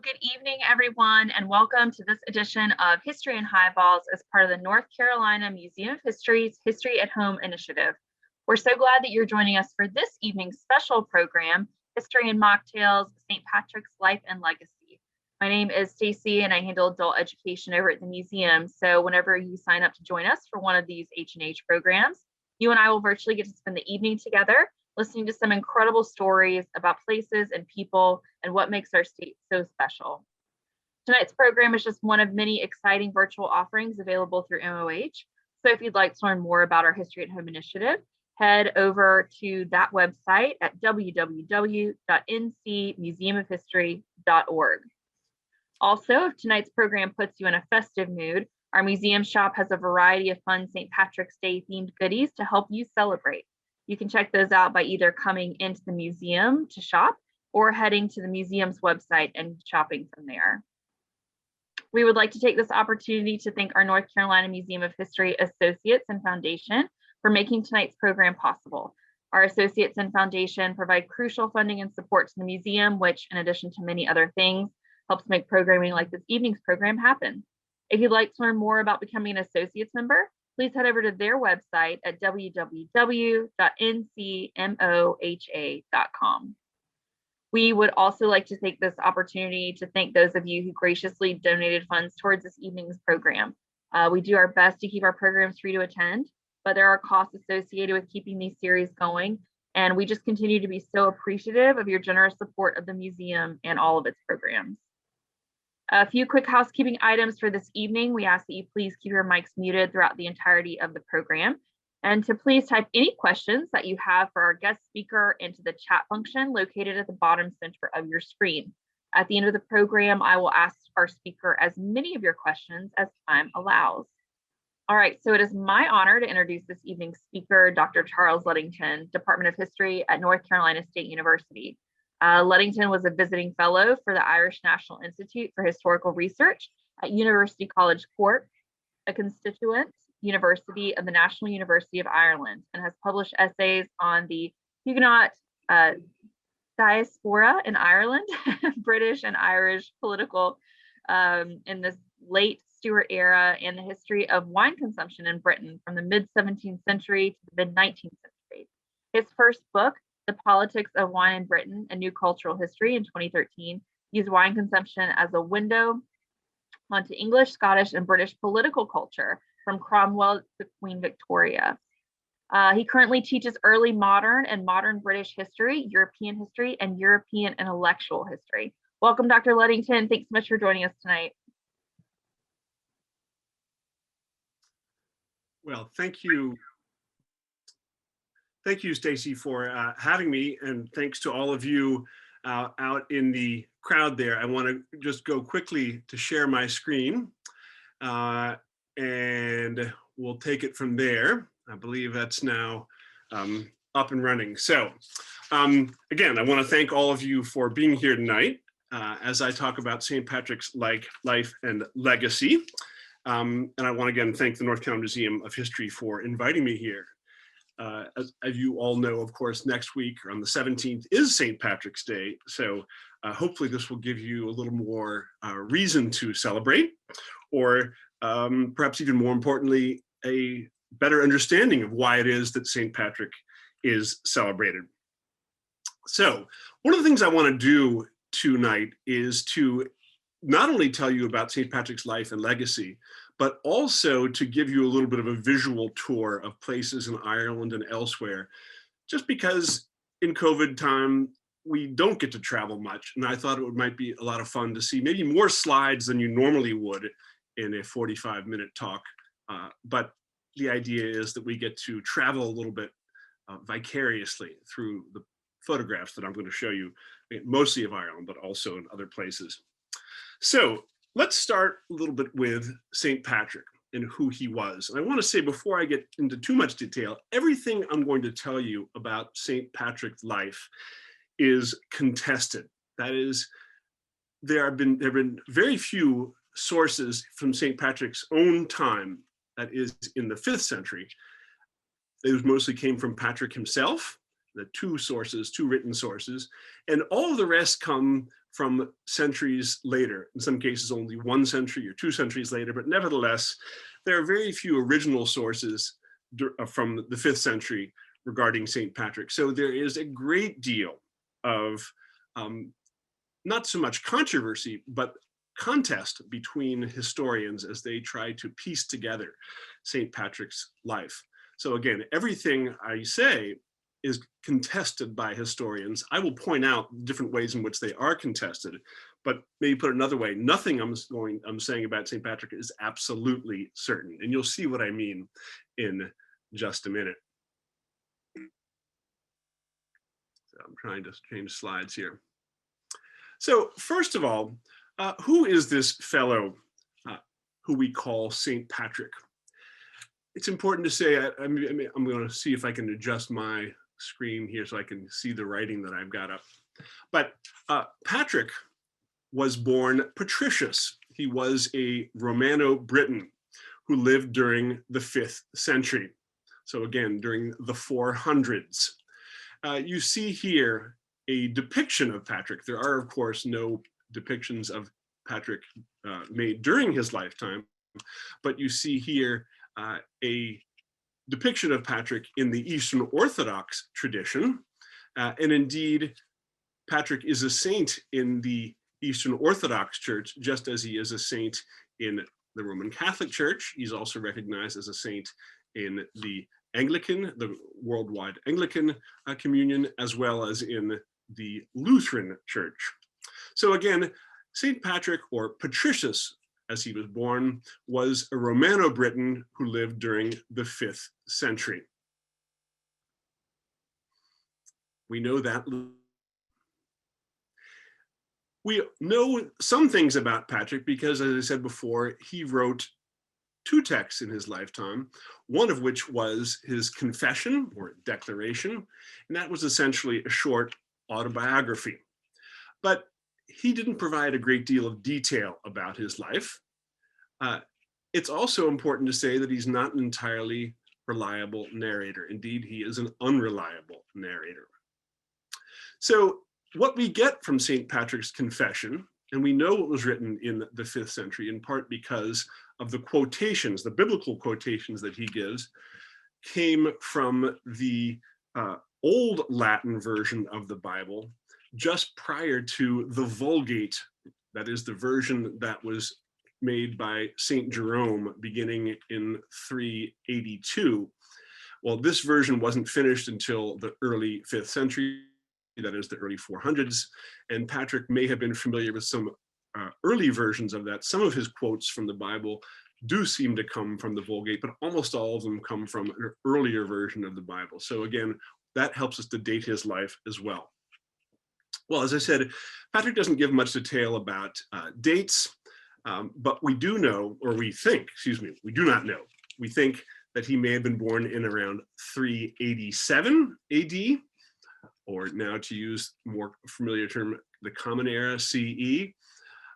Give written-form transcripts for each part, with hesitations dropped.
Good evening, everyone, and welcome to this edition of History and Highballs as part of the North Carolina Museum of History's History at Home initiative. We're so glad that you're joining us for this evening's special program, History and Mocktails, St. Patrick's Life and Legacy. My name is Stacy, and I handle adult education over at the museum. So whenever you sign up to join us for one of these H&H programs, you and I will virtually get to spend the evening together, listening to some incredible stories about places and people and what makes our state so special. Tonight's program is just one of many exciting virtual offerings available through MOH. So if you'd like to learn more about our History at Home initiative, head over to that website at www.ncmuseumofhistory.org. Also, if tonight's program puts you in a festive mood, our museum shop has a variety of fun St. Patrick's Day themed goodies to help you celebrate. You can check those out by either coming into the museum to shop or heading to the museum's website and shopping from there. We would like to take this opportunity to thank our North Carolina Museum of History Associates and Foundation for making tonight's program possible. Our associates and foundation provide crucial funding and support to the museum, which, in addition to many other things, helps make programming like this evening's program happen. If you'd like to learn more about becoming an associates member, please head over to their website at www.ncmoha.com. We would also like to take this opportunity to thank those of you who graciously donated funds towards this evening's program. We do our best to keep our programs free to attend, but there are costs associated with keeping these series going, and we just continue to be so appreciative of your generous support of the museum and all of its programs. A few quick housekeeping items for this evening. We ask that you please keep your mics muted throughout the entirety of the program, and to please type any questions that you have for our guest speaker into the chat function located at the bottom center of your screen. At the end of the program, I will ask our speaker as many of your questions as time allows. All right, so it is my honor to introduce this evening's speaker, Dr. Charles Ludington, Department of History at North Carolina State University. Ludington was a visiting fellow for the Irish National Institute for Historical Research at University College Cork, a constituent university of the National University of Ireland, and has published essays on the Huguenot diaspora in Ireland, British and Irish political in the late Stuart era, and the history of wine consumption in Britain from the mid-17th century to the mid-19th century. His first book, The Politics of Wine in Britain, A New Cultural History in 2013, used wine consumption as a window onto English, Scottish, and British political culture from Cromwell to Queen Victoria. He currently teaches early modern and modern British history, European history, and European intellectual history. Welcome, Dr. Ludington. Thanks so much for joining us tonight. Well, thank you. Thank you, Stacy, for having me, and thanks to all of you out in the crowd there. I want to just go quickly to share my screen, and we'll take it from there. I believe that's now up and running. So again, I want to thank all of you for being here tonight as I talk about St. Patrick's life and legacy. And I want to again thank the North Carolina Museum of History for inviting me here. As you all know, of course, next week on the 17th is St. Patrick's Day. So hopefully this will give you a little more reason to celebrate, or perhaps even more importantly, a better understanding of why it is that St. Patrick is celebrated. So one of the things I want to do tonight is to not only tell you about St. Patrick's life and legacy, but also to give you a little bit of a visual tour of places in Ireland and elsewhere, just because in COVID time, we don't get to travel much. And I thought it might be a lot of fun to see maybe more slides than you normally would in a 45-minute talk. But the idea is that we get to travel a little bit vicariously through the photographs that I'm going to show you, mostly of Ireland, but also in other places. So let's start a little bit with St. Patrick and who he was. And I want to say, before I get into too much detail, everything I'm going to tell you about St. Patrick's life is contested. That is, there have been very few sources from St. Patrick's own time, that is in the 5th century. Those mostly came from Patrick himself, the two written sources, and all of the rest come from centuries later, in some cases only 1 century or 2 centuries later, but nevertheless, there are very few original sources from the 5th century regarding St. Patrick. So there is a great deal of not so much controversy, but contest between historians as they try to piece together St. Patrick's life. So again, everything I say is contested by historians. I will point out different ways in which they are contested, but maybe put another way, nothing I'm saying about St. Patrick is absolutely certain. And you'll see what I mean in just a minute. So I'm trying to change slides here. So first of all, who is this fellow who we call St. Patrick? It's important to say, I'm going to see if I can adjust my screen here so I can see the writing that I've got up. But Patrick was born patricius. He was a Romano-Briton who lived during the 5th century. So again, during the 400s. You see here a depiction of Patrick. There are, of course, no depictions of Patrick made during his lifetime, but you see here a depiction of Patrick in the Eastern Orthodox tradition. And indeed, Patrick is a saint in the Eastern Orthodox Church, just as he is a saint in the Roman Catholic Church. He's also recognized as a saint in the Anglican, the worldwide Anglican communion, as well as in the Lutheran Church. So again, St. Patrick, or Patricius, as he was born, was a Romano-Briton who lived during the 5th century. We know that. We know some things about Patrick because, as I said before, he wrote 2 texts in his lifetime, one of which was his confession or declaration, and that was essentially a short autobiography. But he didn't provide a great deal of detail about his life. It's also important to say that he's not an entirely reliable narrator. Indeed, he is an unreliable narrator. So what we get from St. Patrick's confession, and we know what was written in the 5th century, in part because of the quotations, the biblical quotations that he gives, came from the Old Latin version of the Bible, just prior to the Vulgate, that is the version that was made by St. Jerome beginning in 382. Well, this version wasn't finished until the early 5th century, that is the early 400s, and Patrick may have been familiar with some early versions of that. Some of his quotes from the Bible do seem to come from the Vulgate, but almost all of them come from an earlier version of the Bible. So again, that helps us to date his life as well. Well, as I said, Patrick doesn't give much detail about dates, but we do know, or we think, we do not know. We think that he may have been born in around 387 AD, or now to use more familiar term, the Common Era CE.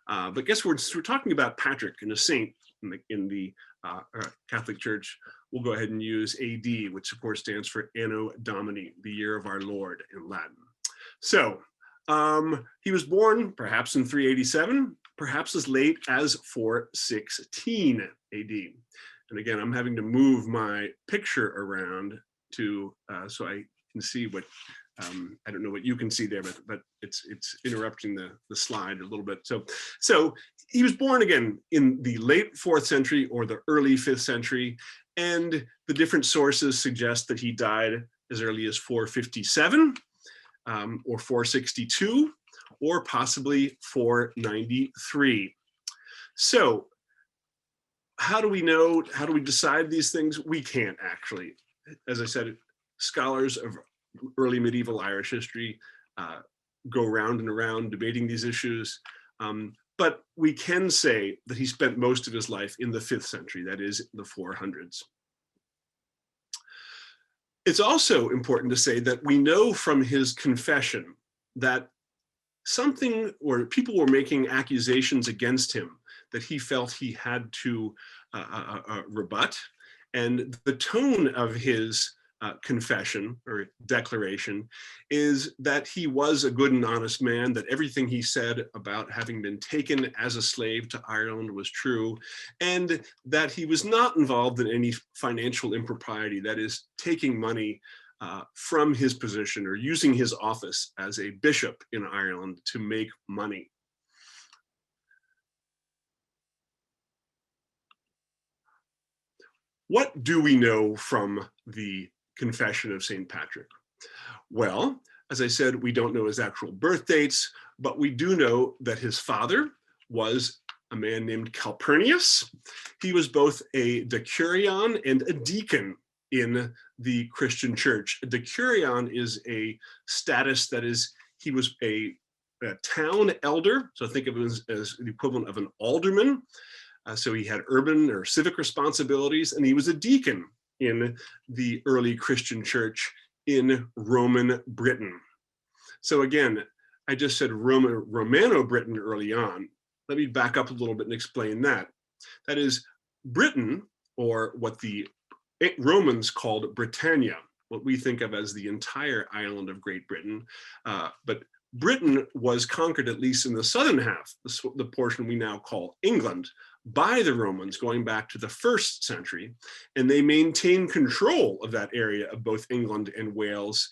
But guess we're talking about Patrick and a saint in the Catholic Church. We'll go ahead and use AD, which of course stands for Anno Domini, the year of our Lord in Latin. So he was born perhaps in 387, perhaps as late as 416 AD. And again, I'm having to move my picture around to so I can see what, I don't know what you can see there, but it's interrupting the slide a little bit. So he was born again in the late 4th century or the early 5th century, and the different sources suggest that he died as early as 457 or 462 or possibly 493. So how do we know, how do we decide these things? We can't actually. As I said, scholars of early medieval Irish history go round and around debating these issues. But we can say that he spent most of his life in the 5th century, that is the 400s. It's also important to say that we know from his confession that something, or people were making accusations against him that he felt he had to rebut. And the tone of his confession or declaration is that he was a good and honest man, that everything he said about having been taken as a slave to Ireland was true, and that he was not involved in any financial impropriety, that is, taking money from his position or using his office as a bishop in Ireland to make money. What do we know from the Confession of St. Patrick? Well, as I said, we don't know his actual birth dates, but we do know that his father was a man named Calpurnius. He was both a decurion and a deacon in the Christian church. A decurion is a status that is, he was a town elder, so think of him as the equivalent of an alderman. So he had urban or civic responsibilities, and he was a deacon in the early Christian church in Roman Britain. So again, I just said Romano-Britain early on. Let me back up a little bit and explain that. That is, Britain, or what the Romans called Britannia, what we think of as the entire island of Great Britain, but Britain was conquered, at least in the southern half, the portion we now call England, by the Romans going back to the 1st century, and they maintained control of that area of both England and Wales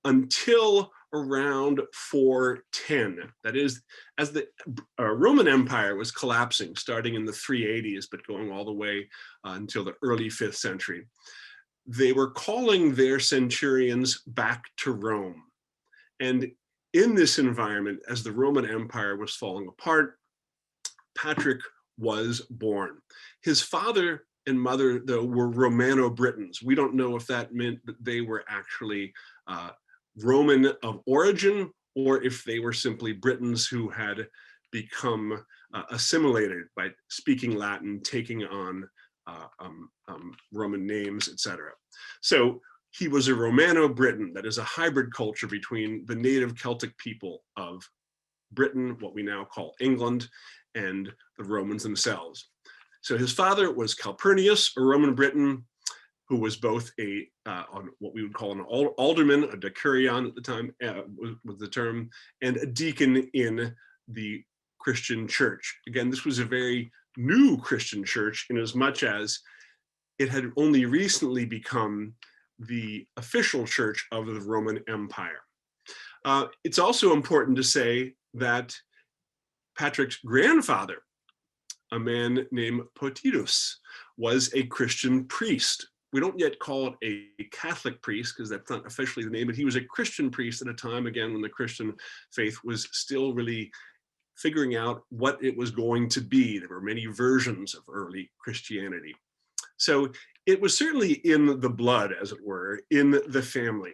until around 410. That is, as the Roman Empire was collapsing, starting in the 380s, but going all the way until the early 5th century, they were calling their centurions back to Rome. And in this environment, as the Roman Empire was falling apart, Patrick was born. His father and mother, though, were Romano-Britons. We don't know if that meant that they were actually Roman of origin, or if they were simply Britons who had become assimilated by speaking Latin, taking on Roman names, etc. So he was a Romano-Briton, that is a hybrid culture between the native Celtic people of Britain, what we now call England, and the Romans themselves. So his father was Calpurnius, a Roman Briton, who was both a what we would call an alderman, a decurion at the time was the term, and a deacon in the Christian church. Again, this was a very new Christian church in as much as it had only recently become the official church of the Roman Empire. It's also important to say that Patrick's grandfather, a man named Potidus, was a Christian priest. We don't yet call it a Catholic priest because that's not officially the name, but he was a Christian priest at a time, again, when the Christian faith was still really figuring out what it was going to be. There were many versions of early Christianity. So it was certainly in the blood, as it were, in the family.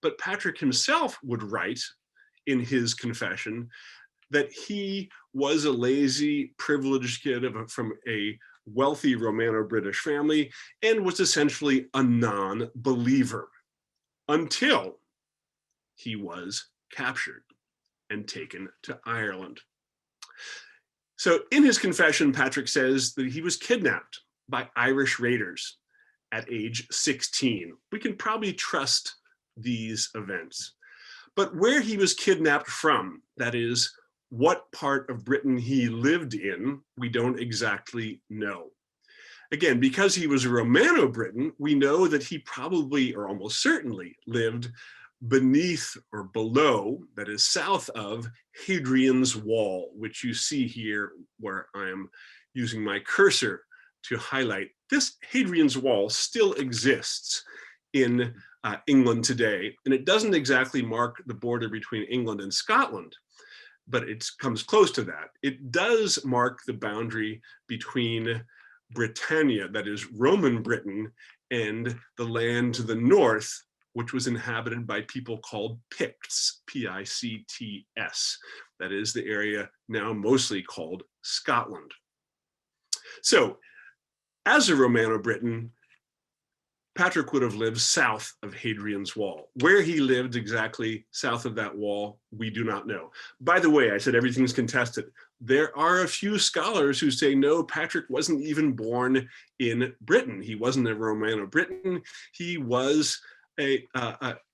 But Patrick himself would write in his confession that he was a lazy, privileged kid from a wealthy Romano-British family and was essentially a non-believer until he was captured and taken to Ireland. So in his confession, Patrick says that he was kidnapped by Irish raiders at age 16. We can probably trust these events. But where he was kidnapped from, that is, what part of Britain he lived in, we don't exactly know. Again, because he was a Romano-Briton, we know that he probably, or almost certainly, lived beneath or below, that is south of, Hadrian's Wall, which you see here where I am using my cursor to highlight. This Hadrian's Wall still exists in England today, and it doesn't exactly mark the border between England and Scotland, but it comes close to that. It does mark the boundary between Britannia, that is Roman Britain, and the land to the north, which was inhabited by people called Picts, P-I-C-T-S. That is the area now mostly called Scotland. So, as a Romano-Briton, Patrick would have lived south of Hadrian's Wall. Where he lived exactly south of that wall, we do not know. By the way, I said everything's contested. There are a few scholars who say, no, Patrick wasn't even born in Britain. He wasn't a Romano-Briton. He was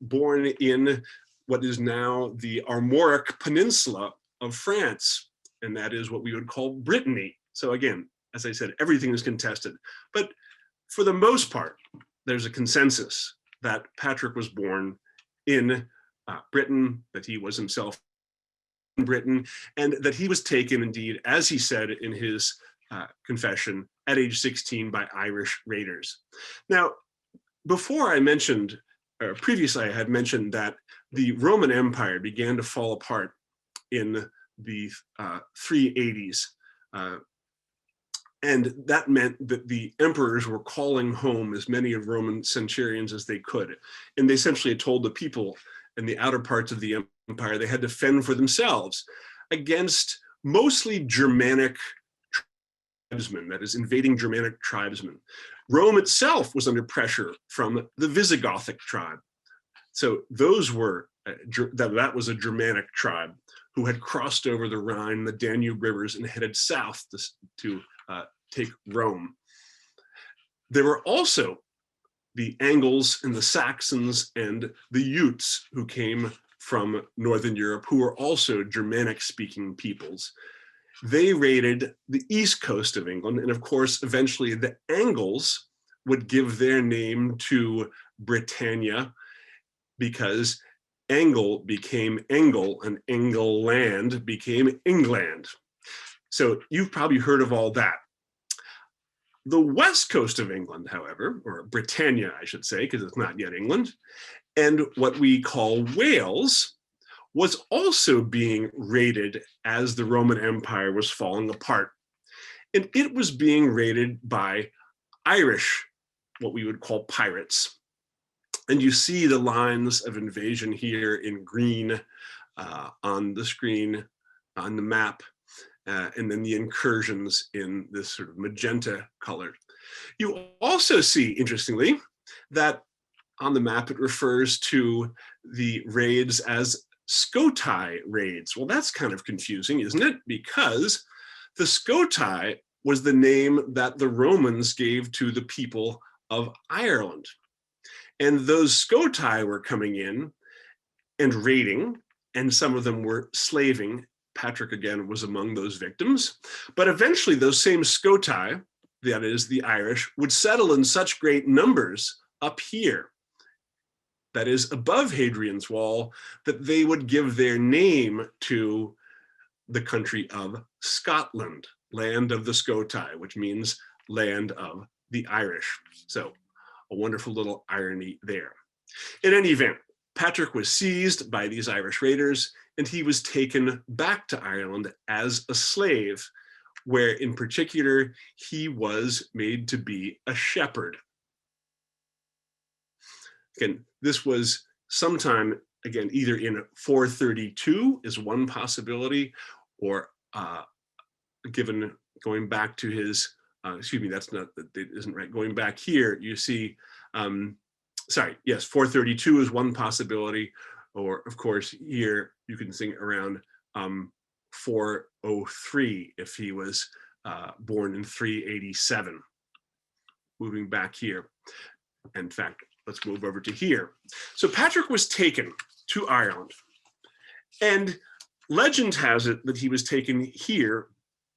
born in what is now the Armoric Peninsula of France, and that is what we would call Brittany. So again, as I said, everything is contested. But for the most part, there's a consensus that Patrick was born in Britain, that he was himself in Britain, and that he was taken indeed, as he said in his confession, at age 16 by Irish raiders. Now, before I mentioned, or previously I had mentioned that the Roman Empire began to fall apart in the 380s. And that meant that the emperors were calling home as many of Roman centurions as they could. And they essentially told the people in the outer parts of the empire they had to fend for themselves against mostly Germanic tribesmen, that is, invading Germanic tribesmen. Rome itself was under pressure from the Visigothic tribe. So those were, that was a Germanic tribe who had crossed over the Rhine, the Danube rivers, and headed south to take Rome. There were also the Angles and the Saxons and the Utes who came from Northern Europe, who were also Germanic-speaking peoples. They raided the east coast of England, and of course, eventually the Angles would give their name to Britannia because Angle became Engle, and England became England. So you've probably heard of all that. The west coast of England, however, or Britannia, I should say, because it's not yet England, and what we call Wales, was also being raided as the Roman Empire was falling apart. And it was being raided by Irish, what we would call pirates. And you see the lines of invasion here in green on the screen, on the map, and then the incursions in this sort of magenta color. You also see, interestingly, that on the map it refers to the raids as Scotai raids. Well, that's kind of confusing, isn't it? Because the Scotai was the name that the Romans gave to the people of Ireland. And those Scotai were coming in and raiding, and some of them were slaving. Patrick, again, was among those victims. But eventually those same Scotai, that is the Irish, would settle in such great numbers up here, that is above Hadrian's Wall, that they would give their name to the country of Scotland, land of the Scotai, which means land of the Irish. So a wonderful little irony there. In any event, Patrick was seized by these Irish raiders, and he was taken back to Ireland as a slave, where in particular, he was made to be a shepherd. Again, this was sometime, again, either in 432 is one possibility, or given going back to his, excuse me, that's not, that isn't right. Going back here, you see, sorry, yes, 432 is one possibility, or of course here you can think around 403 if he was born in 387. Moving back here. In fact, let's move over to here. So Patrick was taken to Ireland, and legend has it that he was taken here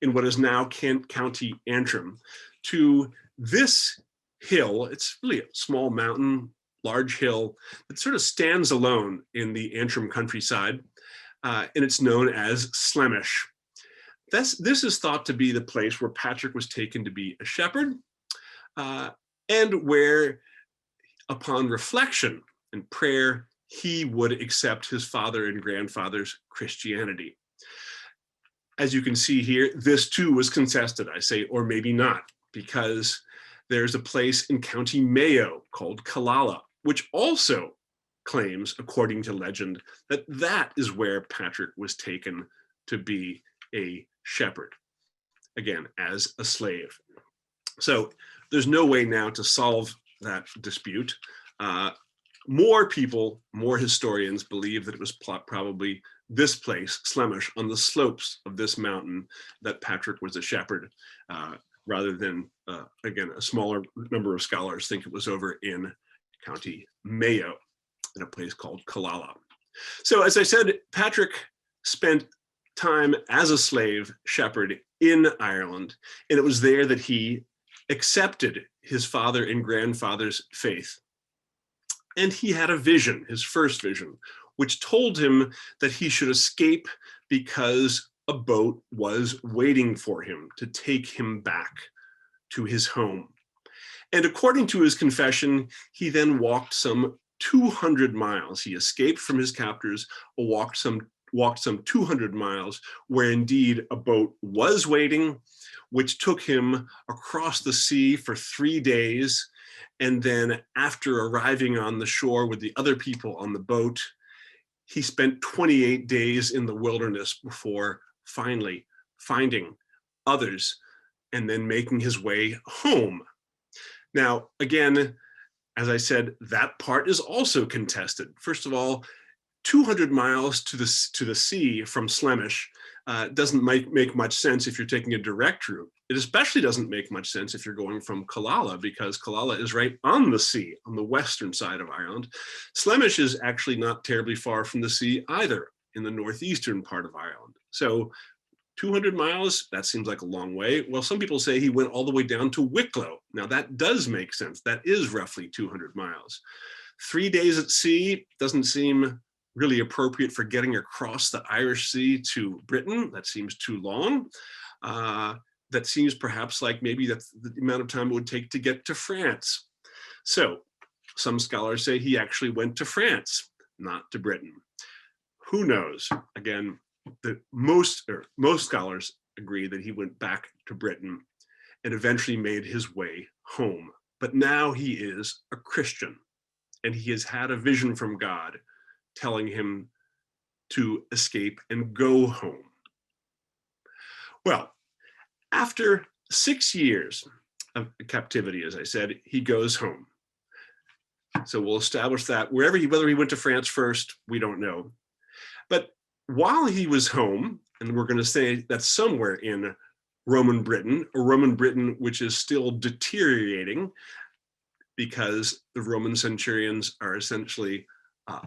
in what is now County Antrim to this hill. It's really a small mountain, large hill that sort of stands alone in the Antrim countryside, and it's known as Slemish. This is thought to be the place where Patrick was taken to be a shepherd, and where, upon reflection and prayer, he would accept his father and grandfather's Christianity. As you can see here, this too was contested, I say, or maybe not, because there's a place in County Mayo called Killala, which also claims, according to legend, that that is where Patrick was taken to be a shepherd, again, as a slave. So there's no way now to solve that dispute. More people, more historians believe that it was probably this place, Slemish, on the slopes of this mountain, that Patrick was a shepherd, rather than, again, a smaller number of scholars think it was over in County Mayo, in a place called Killala. So as I said, Patrick spent time as a slave shepherd in Ireland, and it was there that he accepted his father and grandfather's faith. And he had a vision, his first vision, which told him that he should escape because a boat was waiting for him to take him back to his home. And according to his confession, he then walked some 200 miles. He escaped from his captors, walked some 200 miles, where indeed a boat was waiting, which took him across the sea for 3 days. And then after arriving on the shore with the other people on the boat, he spent 28 days in the wilderness before finally finding others and then making his way home. Now, again, as I said, that part is also contested. First of all, 200 miles to the sea from Slemish doesn't make much sense if you're taking a direct route. It especially doesn't make much sense if you're going from Killala, because Killala is right on the sea, on the western side of Ireland. Slemish is actually not terribly far from the sea either, in the northeastern part of Ireland. So 200 miles, that seems like a long way. Well, some people say he went all the way down to Wicklow. Now that does make sense. That is roughly 200 miles. 3 days at sea doesn't seem really appropriate for getting across the Irish Sea to Britain. That seems too long. That seems perhaps like maybe that's the amount of time it would take to get to France. So some scholars say he actually went to France, not to Britain. Who knows? Again, most scholars agree that he went back to Britain and eventually made his way home. But now he is a Christian, and he has had a vision from God telling him to escape and go home. Well, after 6 years of captivity, as I said, he goes home. So we'll establish that whether he went to France first, we don't know. But while he was home, and we're going to say that's somewhere in Roman Britain, or Roman Britain which is still deteriorating because the Roman centurions are essentially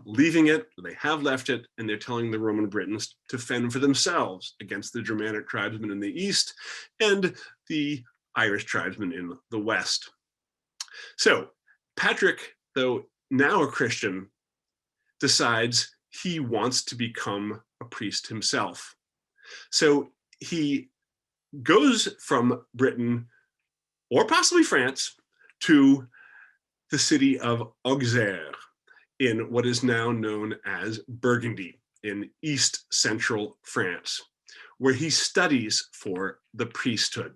leaving it, they have left it, and they're telling the Roman Britons to fend for themselves against the Germanic tribesmen in the east and the Irish tribesmen in the west. So Patrick, though now a Christian, decides he wants to become a priest himself. So he goes from Britain, or possibly France, to the city of Auxerre, in what is now known as Burgundy, in east central France, where he studies for the priesthood.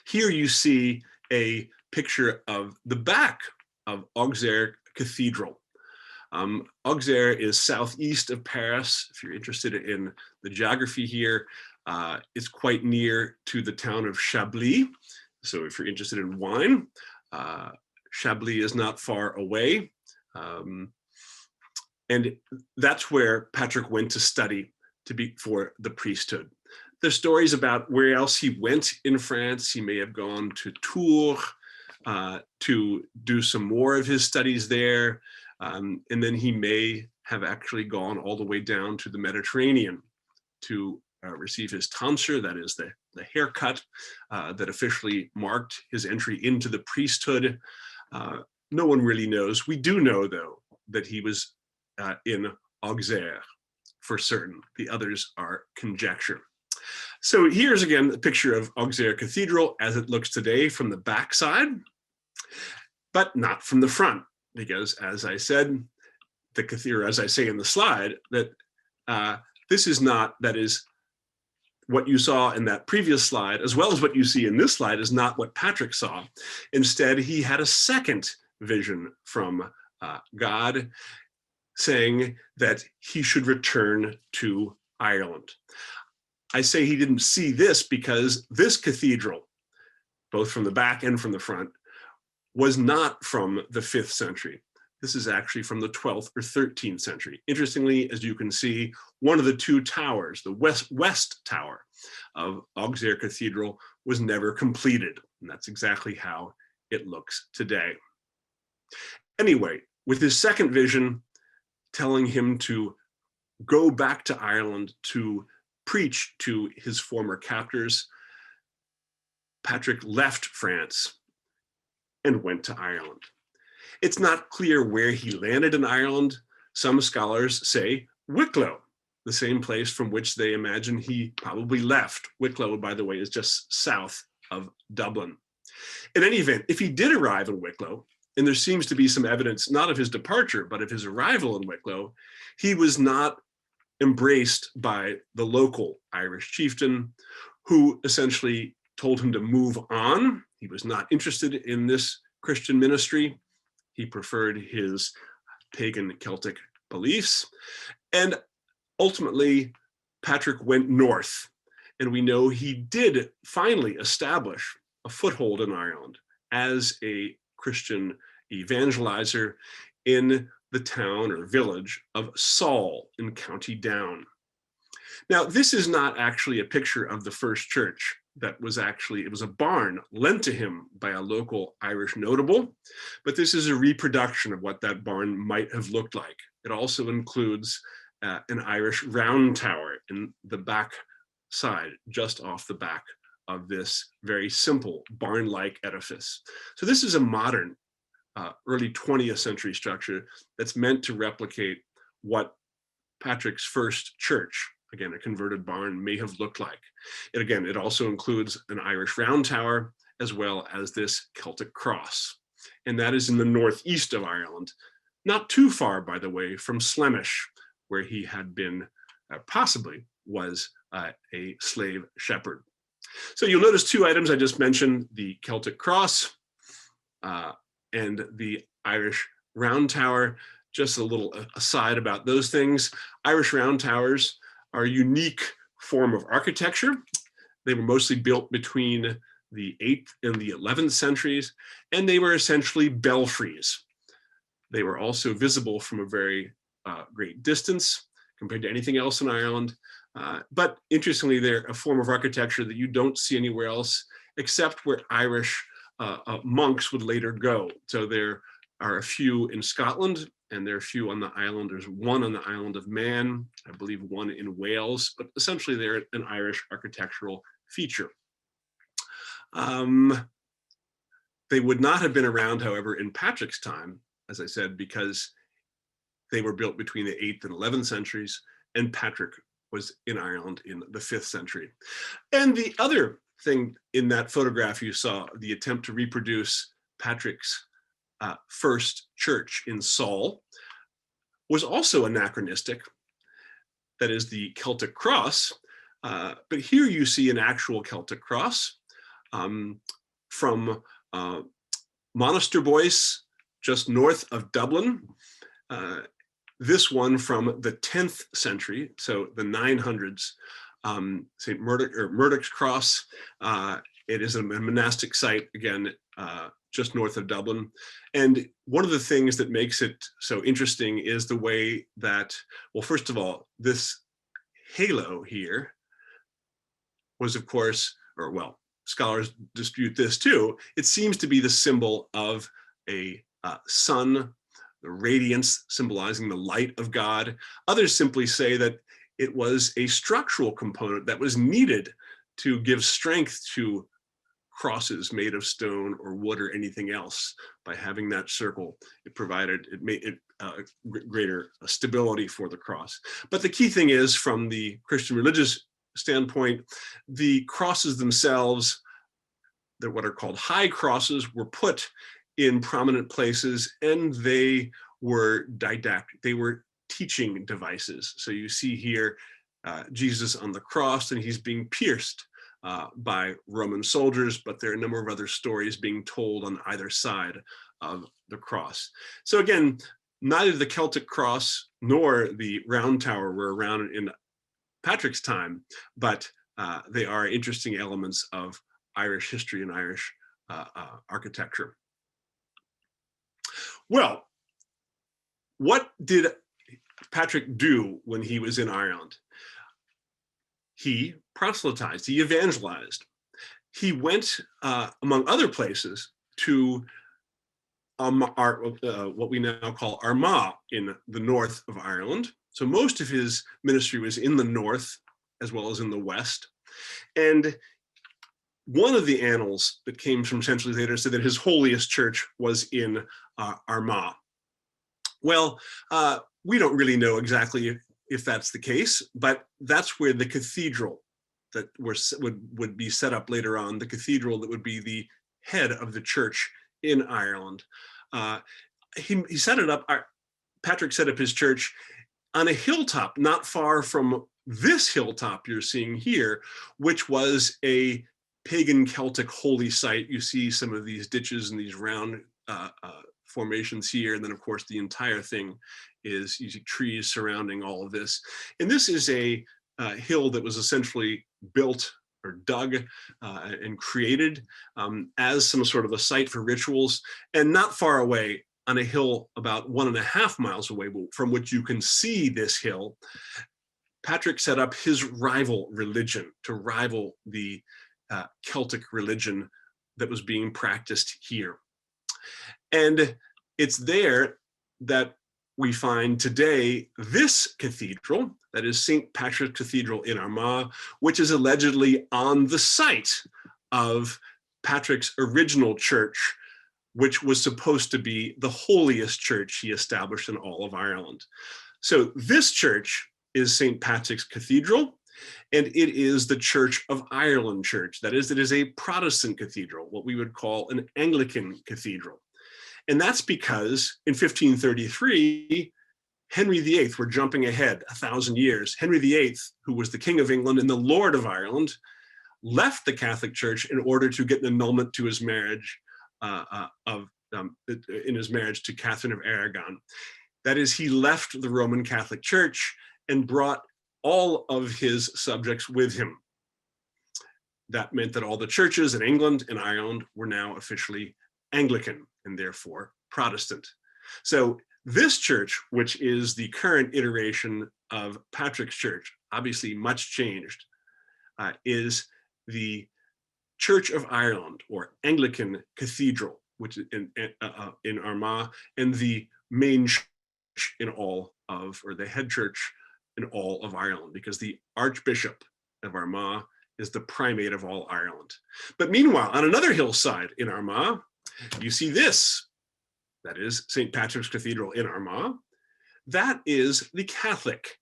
Here you see a picture of the back of Auxerre Cathedral. Auxerre is southeast of Paris. If you're interested in the geography here, it's quite near to the town of Chablis. So if you're interested in wine, Chablis is not far away. And that's where Patrick went to study for the priesthood. There's stories about where else he went in France. He may have gone to Tours to do some more of his studies there. And then he may have actually gone all the way down to the Mediterranean to receive his tonsure, that is the haircut that officially marked his entry into the priesthood. No one really knows. We do know, though, that he was in Auxerre for certain. The others are conjecture. So here's again a picture of Auxerre Cathedral as it looks today from the backside, but not from the front, because as I said, the cathedral, as I say in the slide, that this is not, that is, what you saw in that previous slide, as well as what you see in this slide, is not what Patrick saw. Instead, he had a second vision from God saying that he should return to Ireland. I say he didn't see this because this cathedral, both from the back and from the front, was not from the 5th century. This is actually from the 12th or 13th century. Interestingly, as you can see, one of the two towers, the west tower of Auxerre Cathedral, was never completed. And that's exactly how it looks today. Anyway, with his second vision telling him to go back to Ireland to preach to his former captors, Patrick left France and went to Ireland. It's not clear where he landed in Ireland. Some scholars say Wicklow, the same place from which they imagine he probably left. Wicklow, by the way, is just south of Dublin. In any event, if he did arrive in Wicklow, and there seems to be some evidence not of his departure, but of his arrival in Wicklow, he was not embraced by the local Irish chieftain, who essentially told him to move on. He was not interested in this Christian ministry. He preferred his pagan Celtic beliefs. And ultimately, Patrick went north. And we know he did finally establish a foothold in Ireland as a Christian evangelizer in the town or village of Saul in County Down. Now, this is not actually a picture of the first church. That was actually, it was a barn lent to him by a local Irish notable, but this is a reproduction of what that barn might have looked like. It also includes an Irish round tower in the back side, just off the back of this very simple barn-like edifice. So this is a modern, early 20th century structure that's meant to replicate what Patrick's first church, again, a converted barn, may have looked like. And again, it also includes an Irish round tower, as well as this Celtic cross. And that is in the northeast of Ireland, not too far, by the way, from Slemish, where he had been, possibly was a slave shepherd. So you'll notice two items I just mentioned, the Celtic cross and the Irish round tower. Just a little aside about those things. Irish round towers are a unique form of architecture. They were mostly built between the 8th and the 11th centuries, and they were essentially belfries. They were also visible from a very great distance compared to anything else in Ireland. But interestingly, they're a form of architecture that you don't see anywhere else, except where Irish monks would later go. So there are a few in Scotland, and there are a few on the island. There's one on the island of Man, I believe one in Wales, but essentially they're an Irish architectural feature. They would not have been around, however, in Patrick's time, as I said, because they were built between the 8th and 11th centuries, and Patrick was in Ireland in the 5th century. And the other thing in that photograph you saw, the attempt to reproduce Patrick's first church in Saul, was also anachronistic. That is the Celtic cross. But here you see an actual Celtic cross from Monasterboice, just north of Dublin. This one from the 10th century, so the 900s, St. Murdoch's Cross. It is a monastic site, again, just north of Dublin. And one of the things that makes it so interesting is the way that, well, first of all, this halo here was, of course, or well, scholars dispute this too. It seems to be the symbol of a sun, the radiance symbolizing the light of God. Others simply say that it was a structural component that was needed to give strength to crosses made of stone or wood or anything else. By having that circle, it made it greater stability for the cross. But the key thing is, from the Christian religious standpoint, the crosses themselves, they're what are called high crosses, were put in prominent places, and they were didactic. They were teaching devices. So you see here Jesus on the cross, and he's being pierced by Roman soldiers, but there are a number of other stories being told on either side of the cross. So again, neither the Celtic cross nor the round tower were around in Patrick's time, but they are interesting elements of Irish history and Irish architecture. Well, what did Patrick do when he was in Ireland? He proselytized, he evangelized. He went, among other places, to what we now call Armagh in the north of Ireland. So most of his ministry was in the north as well as in the west. And one of the annals that came from centuries later said that his holiest church was in Armagh. Well, we don't really know exactly if that's the case, but that's where the cathedral that would be set up later on, the cathedral that would be the head of the church in Ireland. He set it up, Patrick set up his church on a hilltop, not far from this hilltop you're seeing here, which was a pagan Celtic holy site. You see some of these ditches and these round formations here. And then of course the entire thing is using trees surrounding all of this. And this is a hill that was essentially built or dug and created as some sort of a site for rituals, and not far away on a hill about 1.5 miles away from which you can see this hill, Patrick set up his rival religion to rival the Celtic religion that was being practiced here. And it's there that we find today this cathedral, that is St. Patrick's Cathedral in Armagh, which is allegedly on the site of Patrick's original church, which was supposed to be the holiest church he established in all of Ireland. So this church is St. Patrick's Cathedral, and it is the Church of Ireland church. That is, it is a Protestant cathedral, what we would call an Anglican cathedral. And that's because in 1533, Henry VIII, we're jumping ahead 1,000 years, Henry VIII, who was the King of England and the Lord of Ireland, left the Catholic Church in order to get an annulment to his marriage in his marriage to Catherine of Aragon. That is, he left the Roman Catholic Church and brought all of his subjects with him. That meant that all the churches in England and Ireland were now officially Anglican and therefore Protestant. So this church, which is the current iteration of Patrick's Church, obviously much changed, is the Church of Ireland, or Anglican Cathedral, which is in Armagh, and the main church in all of, or the head church in all of Ireland, because the Archbishop of Armagh is the primate of all Ireland. But meanwhile, on another hillside in Armagh, you see this. That is St. Patrick's Cathedral in Armagh. That is the Catholic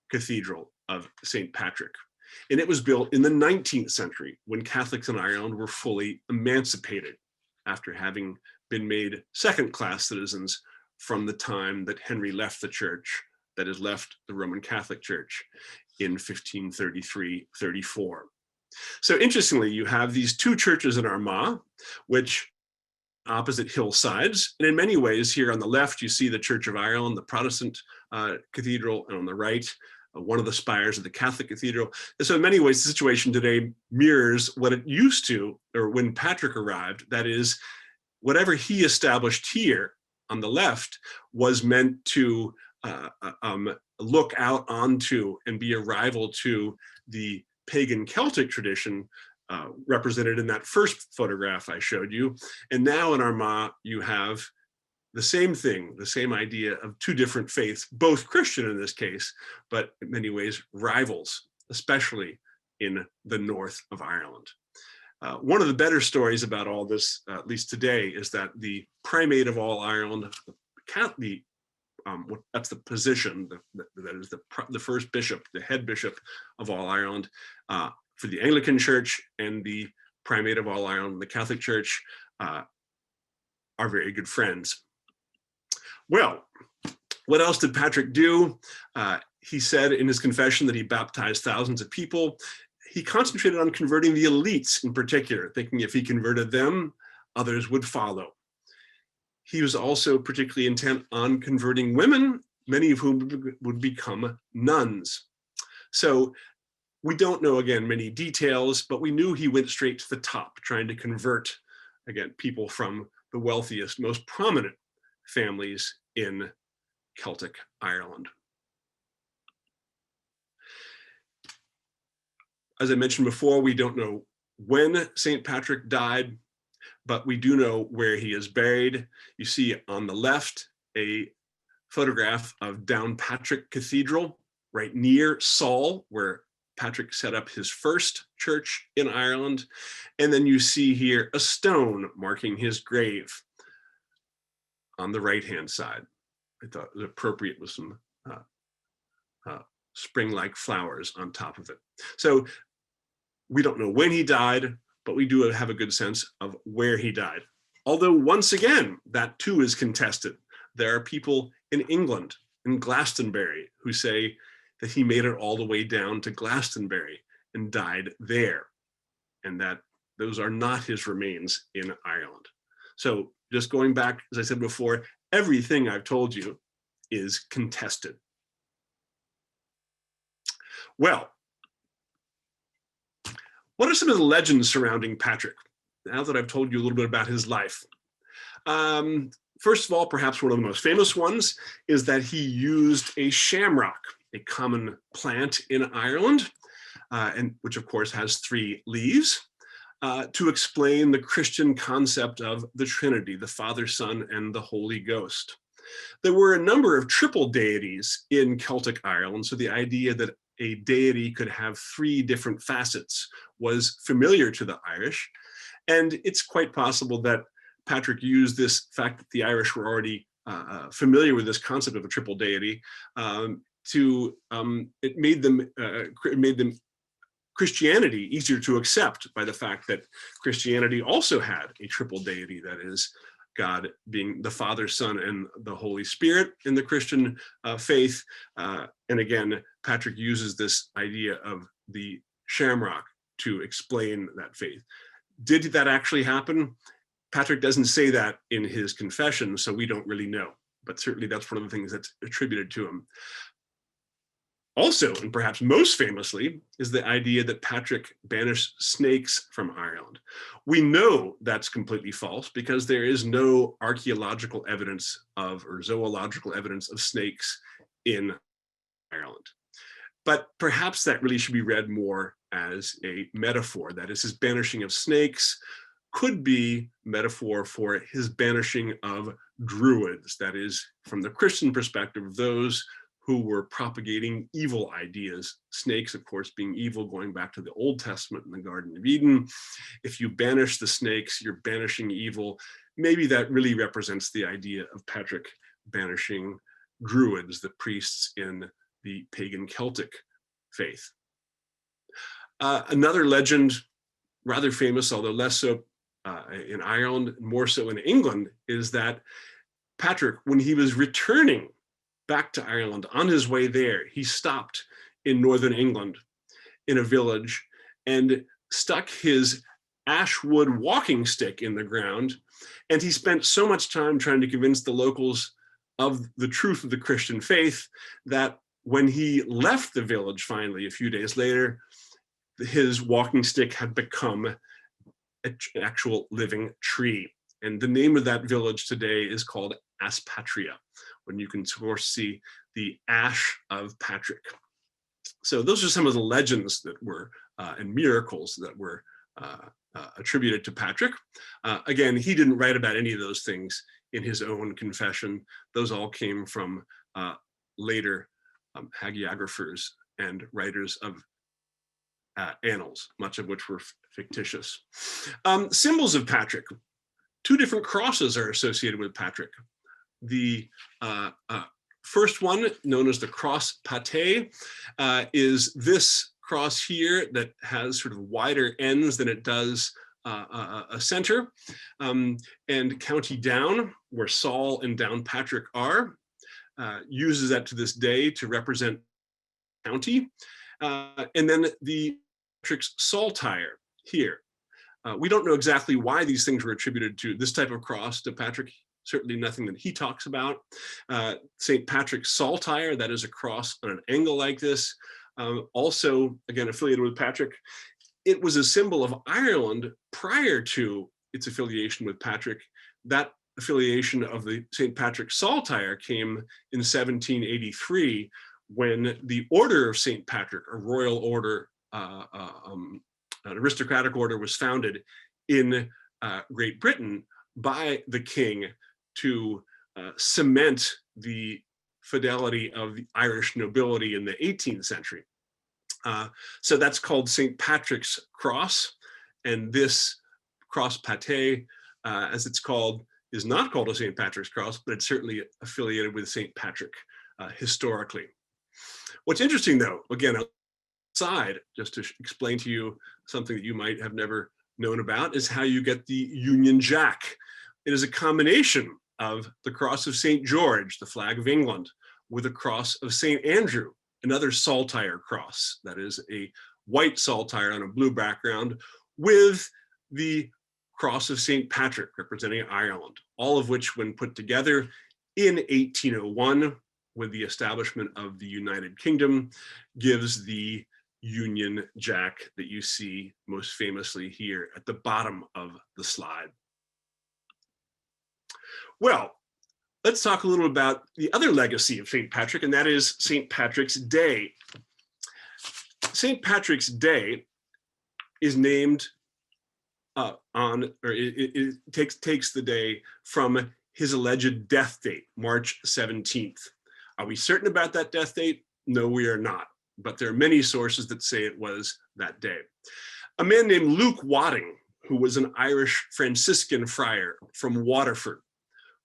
Cathedral of St. Patrick. And it was built in the 19th century when Catholics in Ireland were fully emancipated after having been made second-class citizens from the time that Henry left the church, that is, left the Roman Catholic Church in 1533-34. So interestingly, you have these two churches in Armagh, which opposite hillsides. And in many ways, here on the left, you see the Church of Ireland, the Protestant cathedral, and on the right, one of the spires of the Catholic cathedral. And so in many ways, the situation today mirrors what it used to, or when Patrick arrived. That is, whatever he established here on the left was meant to look out onto and be a rival to the pagan Celtic tradition represented in that first photograph I showed you. And now in Armagh, you have the same thing, the same idea of two different faiths, both Christian in this case, but in many ways rivals, especially in the north of Ireland. One of the better stories about all this, at least today, is that the primate of all Ireland, that's the position, that is the first bishop, the head bishop of all Ireland, for the Anglican Church, and the primate of all Ireland, the Catholic Church, are very good friends. Well, what else did Patrick do? He said in his confession that he baptized thousands of people. He concentrated on converting the elites in particular, thinking if he converted them, others would follow. He was also particularly intent on converting women, many of whom would become nuns. So we don't know, again, many details, but we knew he went straight to the top, trying to convert, again, people from the wealthiest, most prominent families in Celtic Ireland. As I mentioned before, we don't know when St. Patrick died, but we do know where he is buried. You see on the left a photograph of Downpatrick Cathedral, right near Saul, where Patrick set up his first church in Ireland. And then you see here a stone marking his grave on the right-hand side. I thought it was appropriate with some spring-like flowers on top of it. So we don't know when he died, but we do have a good sense of where he died. Although once again, that too is contested. There are people in England, in Glastonbury, who say that he made it all the way down to Glastonbury and died there, and that those are not his remains in Ireland. So just going back, as I said before, everything I've told you is contested. Well, what are some of the legends surrounding Patrick, now that I've told you a little bit about his life? First of all, perhaps one of the most famous ones is that he used a shamrock, a common plant in Ireland, and which of course has 3 leaves, to explain the Christian concept of the Trinity, the Father, Son, and the Holy Ghost. There were a number of triple deities in Celtic Ireland, so the idea that a deity could have 3 different facets was familiar to the Irish. And it's quite possible that Patrick used this fact that the Irish were already familiar with this concept of a triple deity it made them Christianity easier to accept by the fact that Christianity also had a triple deity, that is, God being the Father, Son, and the Holy Spirit in the Christian faith. And again, Patrick uses this idea of the shamrock to explain that faith. Did that actually happen? Patrick doesn't say that in his confession, so we don't really know, but certainly that's one of the things that's attributed to him. Also, and perhaps most famously, is the idea that Patrick banished snakes from Ireland. We know that's completely false because there is no archaeological evidence of, or zoological evidence of, snakes in Ireland. But perhaps that really should be read more as a metaphor. That is, his banishing of snakes could be metaphor for his banishing of Druids. That is, from the Christian perspective, those who were propagating evil ideas. Snakes, of course, being evil, going back to the Old Testament in the Garden of Eden. If you banish the snakes, you're banishing evil. Maybe that really represents the idea of Patrick banishing Druids, the priests in the pagan Celtic faith. Another legend, rather famous, although less so in Ireland, more so in England, is that Patrick, when he was returning back to Ireland, on his way there, he stopped in northern England in a village and stuck his ashwood walking stick in the ground. And he spent so much time trying to convince the locals of the truth of the Christian faith that when he left the village finally, a few days later, his walking stick had become an actual living tree. And the name of that village today is called Aspatria, when you can, of course, see the ash of Patrick. So those are some of the legends that were, and miracles that were attributed to Patrick. Again, he didn't write about any of those things in his own confession. Those all came from later hagiographers and writers of annals, much of which were fictitious. Symbols of Patrick. 2 different crosses are associated with Patrick. The first one, known as the cross Patay, is this cross here that has sort of wider ends than it does a center. And County Down, where Saul and Downpatrick are, uses that to this day to represent county. And then the Patrick's saltire here. We don't know exactly why these things were attributed to this type of cross to Patrick. Certainly nothing that he talks about. St. Patrick's saltire, that is a cross on an angle like this, also, again, affiliated with Patrick. It was a symbol of Ireland prior to its affiliation with Patrick. That affiliation of the St. Patrick Saltire came in 1783, when the Order of St. Patrick, a royal order, an aristocratic order, was founded in Great Britain by the king to cement the fidelity of the Irish nobility in the 18th century. So that's called St. Patrick's Cross, and this cross pate, as it's called, is not called a St. Patrick's Cross, but it's certainly affiliated with St. Patrick historically. What's interesting, though, again, outside, just to explain to you something that you might have never known about, is how you get the Union Jack. It is a combination of the cross of St. George, the flag of England, with a cross of St. Andrew, another saltire cross, that is a white saltire on a blue background, with the cross of St. Patrick representing Ireland, all of which, when put together in 1801 with the establishment of the United Kingdom, gives the Union Jack that you see most famously here at the bottom of the slide. Well, let's talk a little about the other legacy of St. Patrick, and that is St. Patrick's Day. St. Patrick's Day is named it takes the day from his alleged death date, March 17th. Are we certain about that death date? No, we are not, but there are many sources that say it was that day. A man named Luke Wadding, who was an Irish Franciscan friar from Waterford,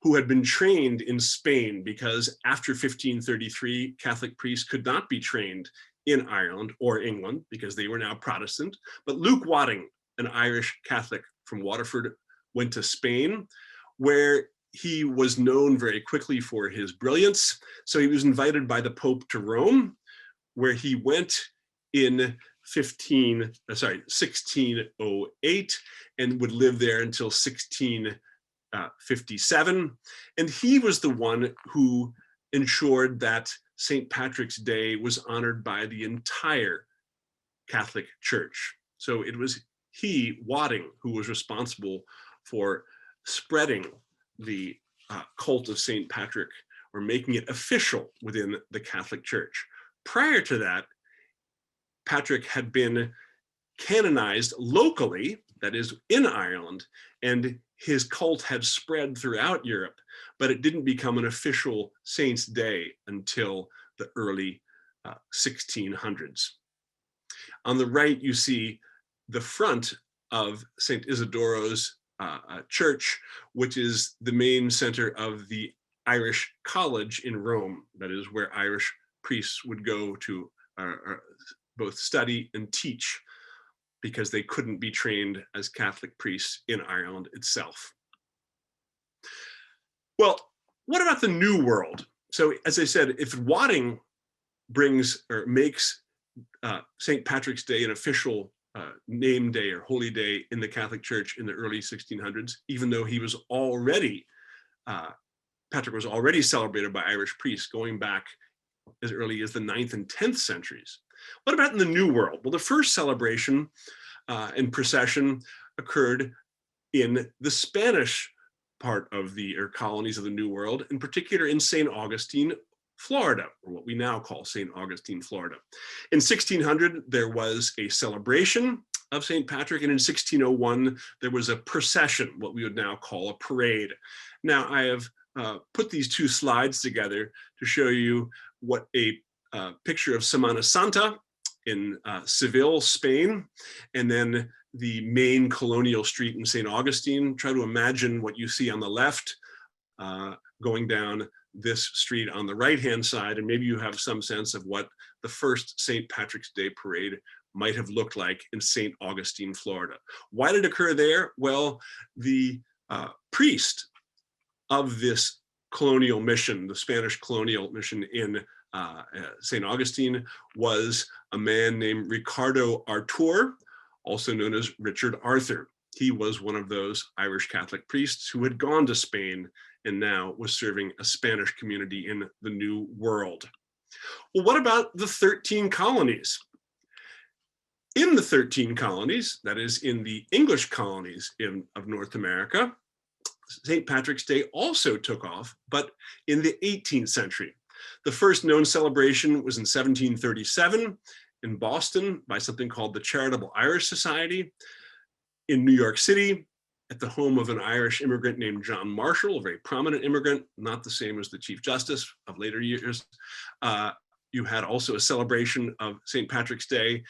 who had been trained in Spain, because after 1533, Catholic priests could not be trained in Ireland or England because they were now Protestant. But Luke Wadding, an Irish Catholic from Waterford, went to Spain, where he was known very quickly for his brilliance. So he was invited by the Pope to Rome, where he went in 1608 and would live there until 1657. And he was the one who ensured that St. Patrick's Day was honored by the entire Catholic Church. So it was he, Wadding, who was responsible for spreading the cult of St. Patrick, or making it official within the Catholic Church. Prior to that, Patrick had been canonized locally, that is in Ireland, and his cult had spread throughout Europe, but it didn't become an official saint's day until the early 1600s. On the right, you see the front of St. Isidoro's church, which is the main center of the Irish College in Rome. That is where Irish priests would go to both study and teach, because they couldn't be trained as Catholic priests in Ireland itself. Well, what about the New World? So as I said, if Wadding brings or makes St. Patrick's Day an official name day or holy day in the Catholic Church in the early 1600s, even though he was already, Patrick was already celebrated by Irish priests going back as early as the 9th and 10th centuries. What about in the New World? Well, the first celebration and procession occurred in the Spanish part of the colonies of the New World, in particular in St. Augustine, Florida, or what we now call St. Augustine, Florida. In 1600, there was a celebration of St. Patrick, and in 1601, there was a procession, what we would now call a parade. Now, I have put these two slides together to show you what a picture of Semana Santa in Seville, Spain, and then the main colonial street in St. Augustine. Try to imagine what you see on the left going down this street on the right-hand side, and maybe you have some sense of what the first St. Patrick's Day parade might have looked like in St. Augustine, Florida. Why did it occur there? Well, the priest of this colonial mission, the Spanish colonial mission in St. Augustine, was a man named Ricardo Artur, also known as Richard Arthur. He was one of those Irish Catholic priests who had gone to Spain and now was serving a Spanish community in the New World. Well, what about the 13 colonies? In the 13 colonies, that is in the English colonies of North America, St. Patrick's Day also took off, but in the 18th century. The first known celebration was in 1737 in Boston by something called the Charitable Irish Society. In New York City, at the home of an Irish immigrant named John Marshall, a very prominent immigrant, not the same as the Chief Justice of later years. You had also a celebration of St. Patrick's Day,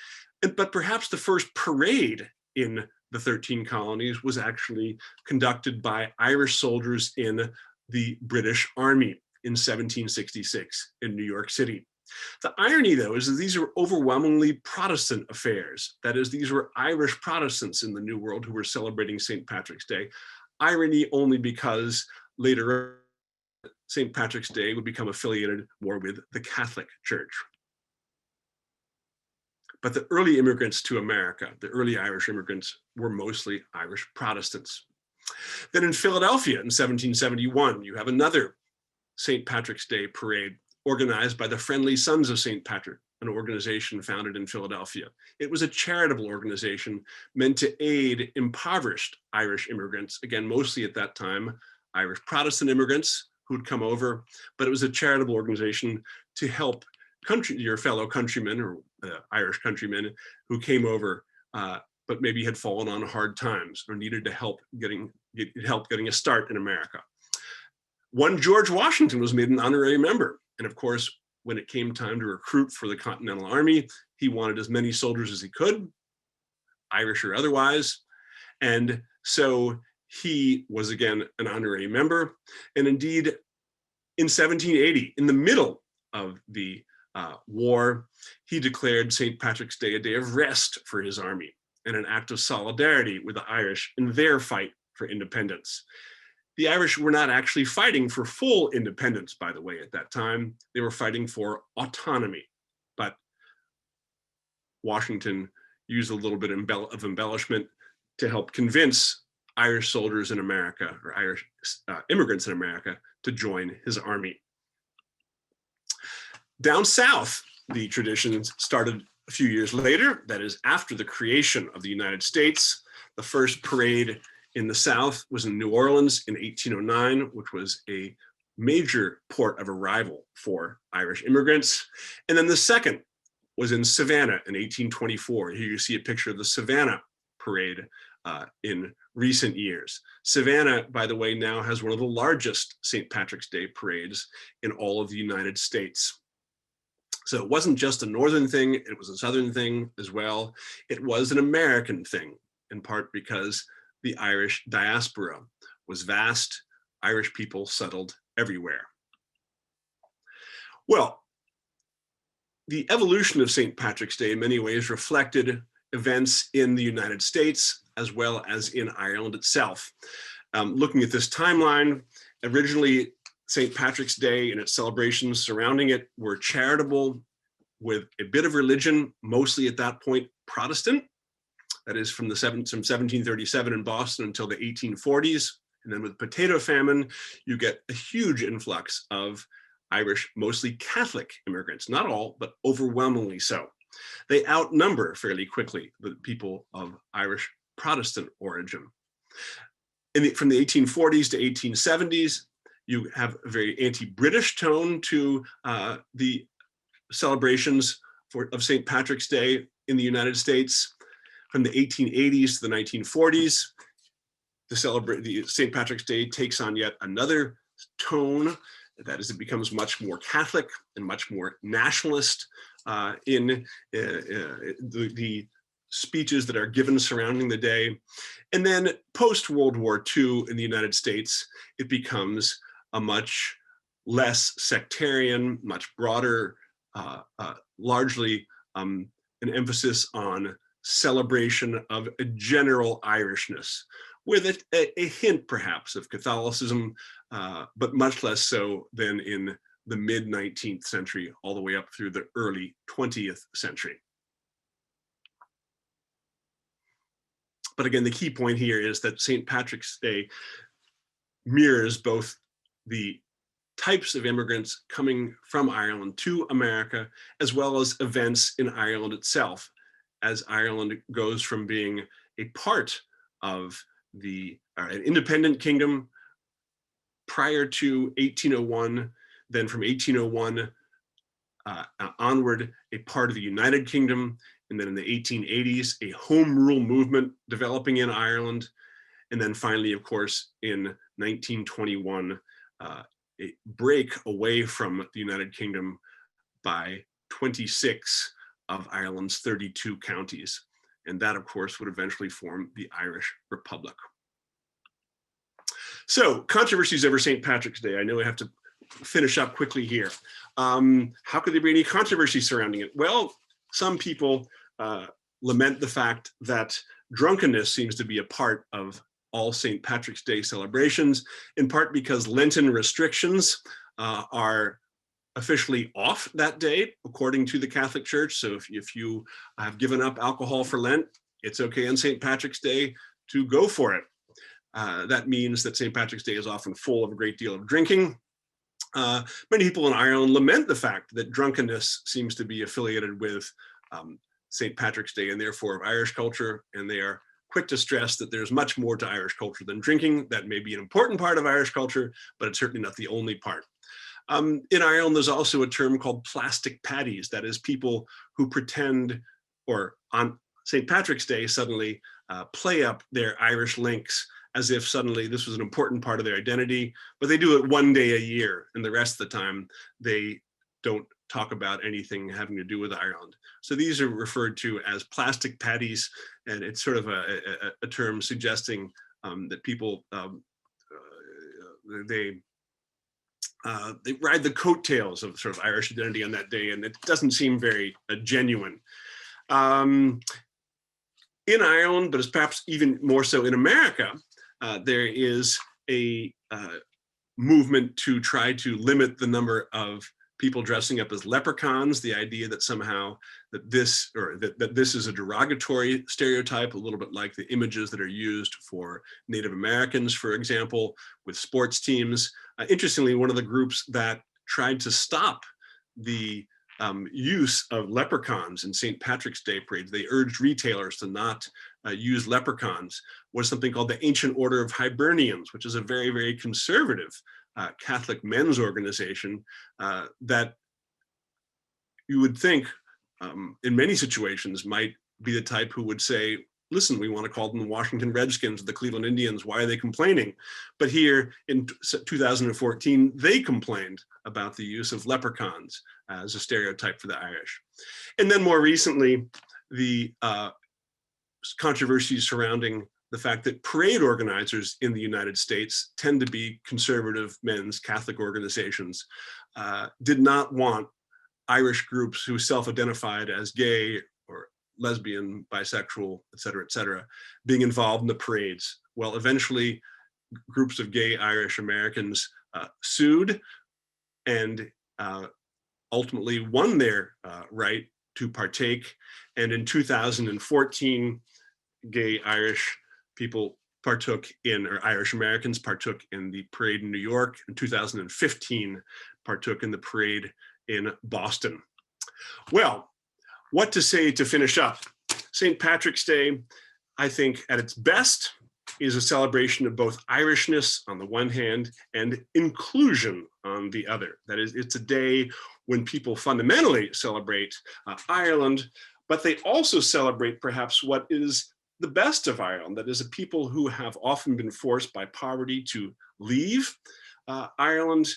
but perhaps the first parade in the 13 colonies was actually conducted by Irish soldiers in the British Army in 1766 in New York City. The irony, though, is that these are overwhelmingly Protestant affairs. That is, these were Irish Protestants in the New World who were celebrating St. Patrick's Day. Irony only because later St. Patrick's Day would become affiliated more with the Catholic Church. But the early immigrants to America, the early Irish immigrants, were mostly Irish Protestants. Then in Philadelphia in 1771, you have another St. Patrick's Day parade organized by the Friendly Sons of St. Patrick, an organization founded in Philadelphia. It was a charitable organization meant to aid impoverished Irish immigrants, again, mostly at that time, Irish Protestant immigrants who'd come over, but it was a charitable organization to help your fellow countrymen or Irish countrymen who came over, but maybe had fallen on hard times or needed to help getting a start in America. One George Washington was made an honorary member. And of course, when it came time to recruit for the Continental Army, he wanted as many soldiers as he could, Irish or otherwise. And so he was again an honorary member. And indeed, in 1780, in the middle of the war, he declared St. Patrick's Day a day of rest for his army and an act of solidarity with the Irish in their fight for independence. The Irish were not actually fighting for full independence, by the way, at that time. They were fighting for autonomy. But Washington used a little bit of embellishment to help convince Irish soldiers in America, or Irish immigrants in America, to join his army. Down south, the traditions started a few years later, that is after the creation of the United States. The first parade in the South was in New Orleans in 1809, which was a major port of arrival for Irish immigrants. And then the second was in Savannah in 1824. Here you see a picture of the Savannah parade in recent years. Savannah, by the way, now has one of the largest St. Patrick's Day parades in all of the United States. So it wasn't just a Northern thing, it was a Southern thing as well. It was an American thing, in part because the Irish diaspora was vast. Irish people settled everywhere. Well, the evolution of St. Patrick's Day in many ways reflected events in the United States as well as in Ireland itself. Looking at this timeline, originally St. Patrick's Day and its celebrations surrounding it were charitable with a bit of religion, mostly at that point Protestant. That is from 1737 in Boston until the 1840s. And then with potato famine, you get a huge influx of Irish, mostly Catholic immigrants, not all, but overwhelmingly so. They outnumber fairly quickly the people of Irish Protestant origin. From the 1840s to 1870s, you have a very anti-British tone to the celebrations of St. Patrick's Day in the United States. From the 1880s to the 1940s, the St. Patrick's Day takes on yet another tone. That is, it becomes much more Catholic and much more nationalist in the speeches that are given surrounding the day. And then post-World War II in the United States, it becomes a much less sectarian, much broader, largely an emphasis on celebration of a general Irishness, with a hint perhaps of Catholicism, but much less so than in the mid-19th century, all the way up through the early 20th century. But again, the key point here is that St. Patrick's Day mirrors both the types of immigrants coming from Ireland to America, as well as events in Ireland itself, as Ireland goes from being a part of an independent kingdom prior to 1801, then from 1801 onward, a part of the United Kingdom, and then in the 1880s, a home rule movement developing in Ireland, and then finally, of course, in 1921, a break away from the United Kingdom by 26 of Ireland's 32 counties. And that, of course, would eventually form the Irish Republic. So, controversies over St. Patrick's Day. I know I have to finish up quickly here. How could there be any controversy surrounding it? Well, some people lament the fact that drunkenness seems to be a part of all St. Patrick's Day celebrations, in part because Lenten restrictions are officially off that day, according to the Catholic Church. So if you have given up alcohol for Lent, it's okay on St. Patrick's Day to go for it. That means that St. Patrick's Day is often full of a great deal of drinking. Many people in Ireland lament the fact that drunkenness seems to be affiliated with St. Patrick's Day and therefore of Irish culture, and they are quick to stress that there's much more to Irish culture than drinking. That may be an important part of Irish culture, but it's certainly not the only part. In Ireland, there's also a term called plastic paddies. That is, people who pretend, or on St. Patrick's Day suddenly play up their Irish links as if suddenly this was an important part of their identity, but they do it one day a year, and the rest of the time they don't talk about anything having to do with Ireland. So these are referred to as plastic paddies, and it's sort of a term suggesting that people, they ride the coattails of sort of Irish identity on that day, and it doesn't seem very genuine. In Ireland, but it's perhaps even more so in America, there is a movement to try to limit the number of people dressing up as leprechauns. The idea that somehow that this is a derogatory stereotype, a little bit like the images that are used for Native Americans, for example, with sports teams. Interestingly, one of the groups that tried to stop the use of leprechauns in St. Patrick's Day parades, they urged retailers to not use leprechauns, was something called the Ancient Order of Hibernians, which is a very, very conservative Catholic men's organization that you would think in many situations might be the type who would say, listen, we want to call them the Washington Redskins, the Cleveland Indians, why are they complaining? But here in 2014, they complained about the use of leprechauns as a stereotype for the Irish. And then more recently, the controversies surrounding the fact that parade organizers in the United States tend to be conservative men's Catholic organizations, did not want Irish groups who self-identified as gay or lesbian, bisexual, et cetera, being involved in the parades. Well, eventually, groups of gay Irish Americans sued and ultimately won their right to partake. And in 2014, gay Irish people partook in, or Irish Americans partook in the parade in New York. In 2015, partook in the parade in Boston. Well, what to say to finish up? St. Patrick's Day, I think at its best, is a celebration of both Irishness on the one hand and inclusion on the other. That is, it's a day when people fundamentally celebrate Ireland, but they also celebrate perhaps what is the best of Ireland. That is, a people who have often been forced by poverty to leave Ireland,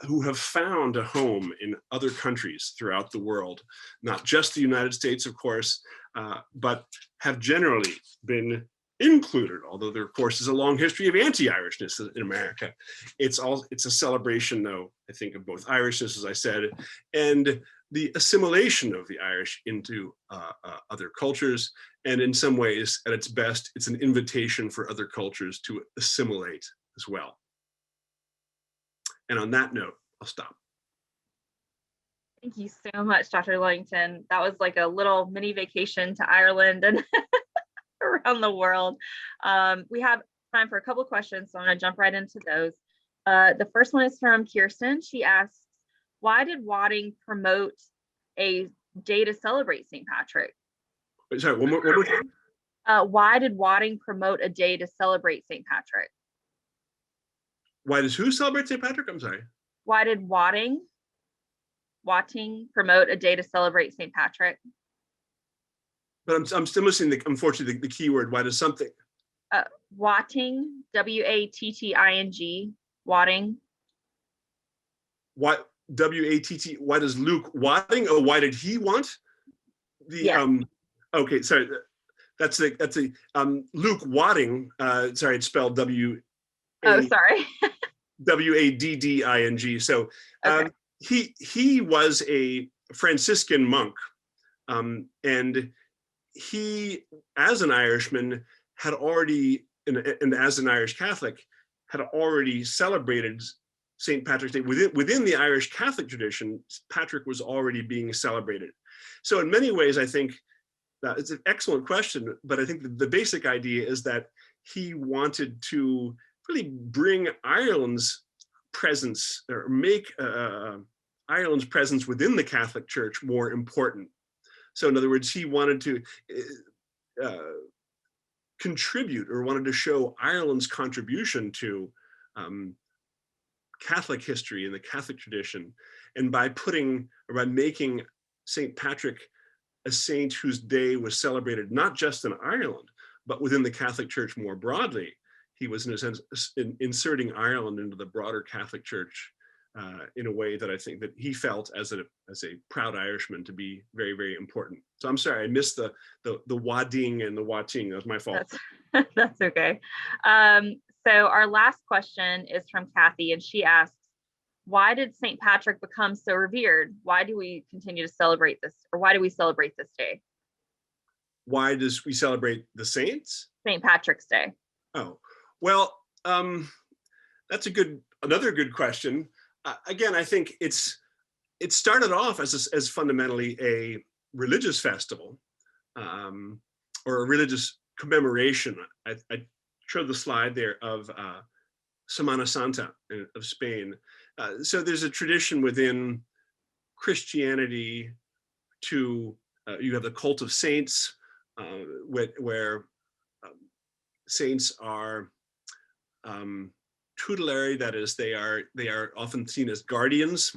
who have found a home in other countries throughout the world, not just the United States, of course, but have generally been included, although there, of course, is a long history of anti-Irishness in America. It's a celebration, though, I think, of both Irishness, as I said, and the assimilation of the Irish into other cultures. And in some ways, at its best, it's an invitation for other cultures to assimilate as well. And on that note, I'll stop. Thank you so much, Dr. Ludington. That was like a little mini vacation to Ireland and around the world. We have time for a couple of questions, so I'm going to jump right into those. The first one is from Kirsten. She asks, why did Wadding promote a day to celebrate St. Patrick? Wait, sorry, one more time. Why did Wadding promote a day to celebrate St. Patrick? Why does who celebrate St. Patrick? I'm sorry. Why did Wating promote a day to celebrate St. Patrick? But I'm still missing unfortunately the key word. Why does something? Wating, Watting, Wating. What W-A-T-T? Why does Luke Wating? Oh, why did he want the Yes. Okay, sorry. That's a Luke Wadding. Sorry, it's spelled W. Oh, sorry. Wadding. So Okay. he was a Franciscan monk, and he, as an Irishman, had already, and as an Irish Catholic, had already celebrated St. Patrick's Day. Within the Irish Catholic tradition, Patrick was already being celebrated. So in many ways, I think it's an excellent question, but I think the basic idea is that he wanted to really bring Ireland's presence, or make Ireland's presence within the Catholic Church more important. So in other words, he wanted to contribute, or wanted to show Ireland's contribution to Catholic history and the Catholic tradition. And by making St. Patrick a saint whose day was celebrated not just in Ireland, but within the Catholic Church more broadly, he was in a sense inserting Ireland into the broader Catholic Church in a way that I think that he felt as a proud Irishman to be very, very important. So I'm sorry, I missed the Wadding and the Wating. That was my fault. That's okay. So our last question is from Kathy, and she asks, why did St. Patrick become so revered? Why do we continue to celebrate this, or why do we celebrate this day? Why does we celebrate the saints? St. Patrick's Day. Oh, well, that's another good question. Again, I think it started off as fundamentally a religious festival, or a religious commemoration. I showed the slide there of Semana Santa of Spain. So there's a tradition within Christianity to, you have the cult of saints, where saints are tutelary, that is, they are often seen as guardians.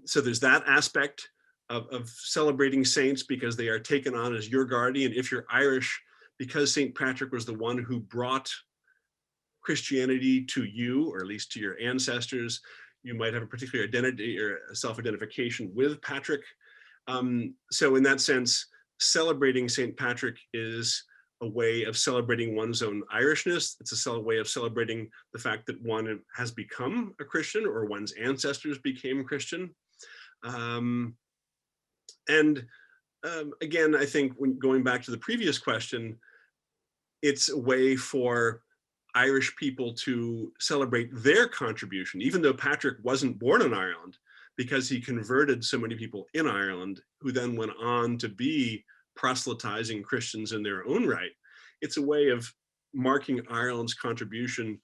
So there's that aspect of celebrating saints, because they are taken on as your guardian. If you're Irish, because St. Patrick was the one who brought Christianity to you, or at least to your ancestors, you might have a particular identity or a self-identification with Patrick. So in that sense, celebrating St. Patrick is a way of celebrating one's own Irishness. It's a way of celebrating the fact that one has become a Christian, or one's ancestors became Christian. Again, I think when going back to the previous question, it's a way for Irish people to celebrate their contribution, even though Patrick wasn't born in Ireland, because he converted so many people in Ireland who then went on to be proselytizing Christians in their own right. It's a way of marking Ireland's contribution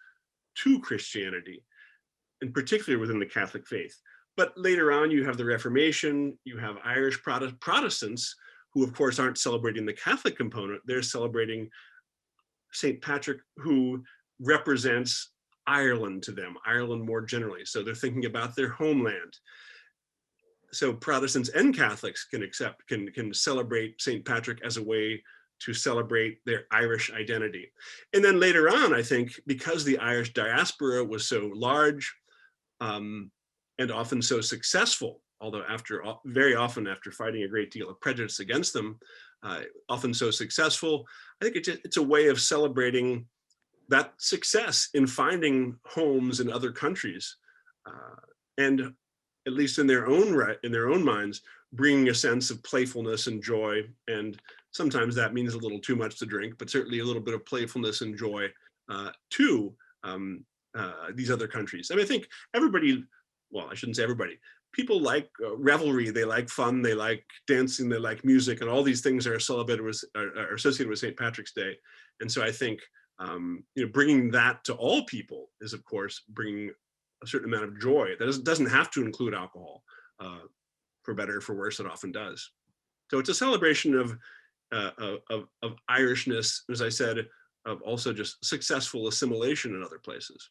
to Christianity, in particular within the Catholic faith. But later on, you have the Reformation, you have Irish Protestants, who of course aren't celebrating the Catholic component, they're celebrating St. Patrick, who represents Ireland to them, Ireland more generally. So they're thinking about their homeland. So Protestants and Catholics can celebrate St. Patrick as a way to celebrate their Irish identity. And then later on, I think, because the Irish diaspora was so large and often so successful, although very often after fighting a great deal of prejudice against them, often so successful, I think it's a way of celebrating that success in finding homes in other countries, and at least in their own minds, bringing a sense of playfulness and joy. And sometimes that means a little too much to drink, but certainly a little bit of playfulness and joy to these other countries. I mean, I think everybody, well, I shouldn't say everybody, people like revelry, they like fun, they like dancing, they like music, and all these things are associated with St. Patrick's Day. And so I think bringing that to all people is, of course, bringing a certain amount of joy. That doesn't have to include alcohol. For better or for worse, it often does. So it's a celebration of Irishness, as I said, of also just successful assimilation in other places.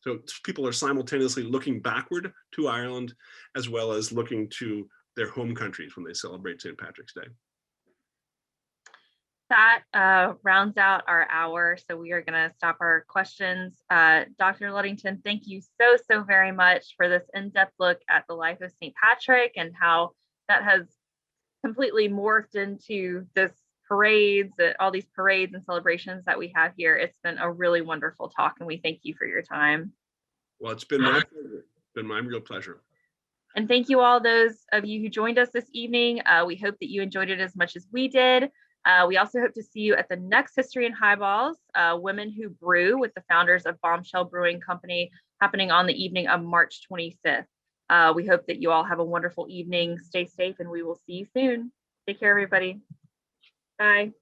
So people are simultaneously looking backward to Ireland as well as looking to their home countries when they celebrate St. Patrick's Day. That rounds out our hour, so we are going to stop our questions. Dr. Ludington, thank you so very much for this in-depth look at the life of St. Patrick and how that has completely morphed into this parades, all these parades and celebrations that we have here. It's been a really wonderful talk, and we thank you for your time. Well, it's been my pleasure. It's been my real pleasure. And thank you all those of you who joined us this evening. We hope that you enjoyed it as much as we did. We also hope to see you at the next History and Highballs, Women Who Brew, with the founders of Bombshell Brewing Company, happening on the evening of March 25th. We hope that you all have a wonderful evening. Stay safe, and we will see you soon. Take care, everybody. Bye.